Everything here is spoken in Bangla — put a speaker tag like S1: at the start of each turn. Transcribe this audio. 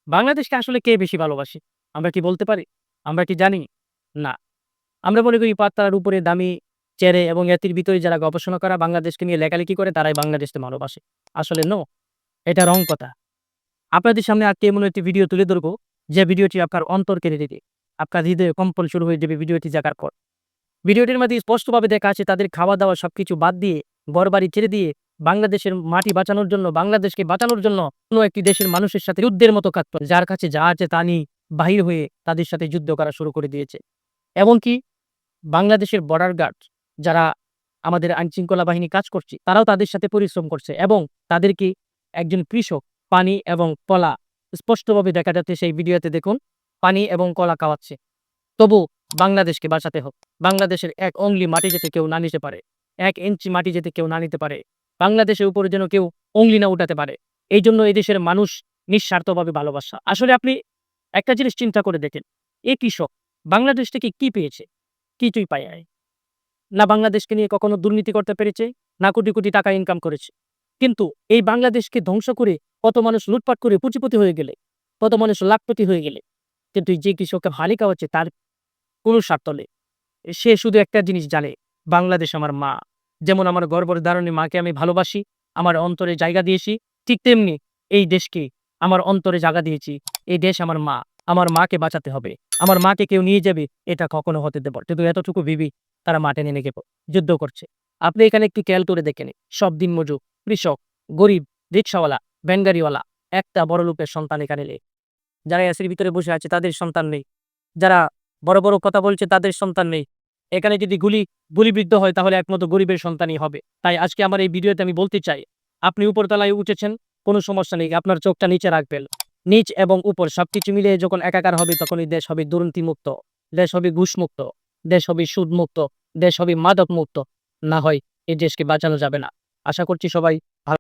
S1: বাংলাদেশকে আসলে কে বেশি ভালোবাসে? আমরা কি বলতে পারি? আমরা কি জানি? না। আমরা মনে করি পাতার উপরে দামি চেরি এবং এতির ভিতরে যারা গবেষণা করা বাংলাদেশকে নিয়ে লেখালেখি করে তারাই বাংলাদেশকে ভালোবাসে। আসলে নো, এটা রং কথা। আপনাদের সামনে আজকে এমন একটি ভিডিও তুলে ধরব, যে ভিডিওটি আপনার অন্তর কেড়ে দিবে। আপনার হৃদয়ে কম্পন শুরু হয়ে যাবে ভিডিওটি দেখার পর। ভিডিওটির মধ্যে স্পষ্টভাবে দেখা আছে তাদের খাওয়া-দাওয়া সবকিছু বাদ দিয়ে, ঘরবাড়ি ছেড়ে দিয়ে বাংলাদেশের মাটি বাঁচানোর জন্য, বাংলাদেশকে বাঁচানোর জন্য কোন একটি দেশের মানুষের সাথে যুদ্ধের মতো কাজ করে। যার কাছে যা আছে তা নিয়ে বাহির হয়ে তাদের সাথে যুদ্ধ করা শুরু করে দিয়েছে। এমনকি বাংলাদেশের বর্ডার গার্ড যারা আমাদের আইনশৃঙ্খলা বাহিনী কাজ করছে, তারাও তাদের সাথে পরিশ্রম করছে এবং তাদেরকে একজন কৃষক পানি এবং কলা স্পষ্টভাবে দেখা যাচ্ছে সেই ভিডিওতে দেখুন, পানি এবং কলা খাওয়াচ্ছে। তবু বাংলাদেশকে বাঁচাতে হোক। বাংলাদেশের ১ অঙ্গুলি মাটি যাতে কেউ না নিতে পারে। ১ ইঞ্চি মাটি যাতে কেউ না নিতে পারে। বাংলাদেশের উপরে যেন কেউ অঙ্গুলি না উঠাতে পারে। এইজন্য এই দেশের মানুষ নিঃস্বার্থভাবে ভালোবাসা। আসলে আপনি একটা জিনিস চিন্তা করে দেখেন, এই কৃষক বাংলাদেশ থেকে কি পেয়েছে? কিছুই পায় নাই। না বাংলাদেশকে নিয়ে কখনো দুর্নীতি করতে পেরেছে, না কোটি, কোটি টাকা ইনকাম করেছে। কিন্তু এই বাংলাদেশকে ধ্বংস করে কত মানুষ লুটপাট করে পুঁজিপতি হয়ে গেলে, কত মানুষ লাখপতি হয়ে গেলে। কিন্তু যে কৃষককে ভালি খাওয়াচ্ছে তার কোনো স্বার্থ নেই। সে শুধু একটা জিনিস জানে, বাংলাদেশ আমার মা। যেমন আমার গর্ভধারিণী মাকে আমি ভালোবাসি, আমার অন্তরে জায়গা দিয়েছি, ঠিক তেমনি এই দেশকে আমার অন্তরে জায়গা দিয়েছি। এই দেশ আমার মা। আমার মাকে বাঁচাতে হবে। আমার মাকে কেউ নিয়ে যাবে, এটা কখনো হতে দেব না। কিন্তু এতটুকু ভেবেই তারা মাঠে নেমে যুদ্ধ করছে। আপনি এখানে একটু খেয়াল করে দেখেন, সব দিনমজুর, কৃষক, গরিব, রিকশাওয়ালা, ভ্যান গাড়িওয়ালা, একটা বড়লোকের সন্তান এখানে নেই। যারা এসির ভিতরে বসে আছে তাদের সন্তান নেই। যারা বড়, বড় কথা বলছে তাদের সন্তান নেই। এখানে যদি গুলিবিদ্ধ হয় তাহলে একমাত্র গরিবের সন্তানই হবে। তাই আজকে আমার এই ভিডিওতে আমি বলতে চাই, আপনি উপরতলায় উঠেছেন, কোনো সমস্যা নেই। আপনার চোখটা নিচে রাখবেন। নিচ এবং উপর সবকিছু মিলিয়ে যখন একাকার হবে তখন এই দেশ হবে দুর্নীতিমুক্ত, দেশ হবে ঘুষমুক্ত, দেশ হবে সুদমুক্ত, দেশ হবে মাদকমুক্ত। না হয় এই দেশকে বাঁচানো যাবে না। আশা করছি সবাই ভালো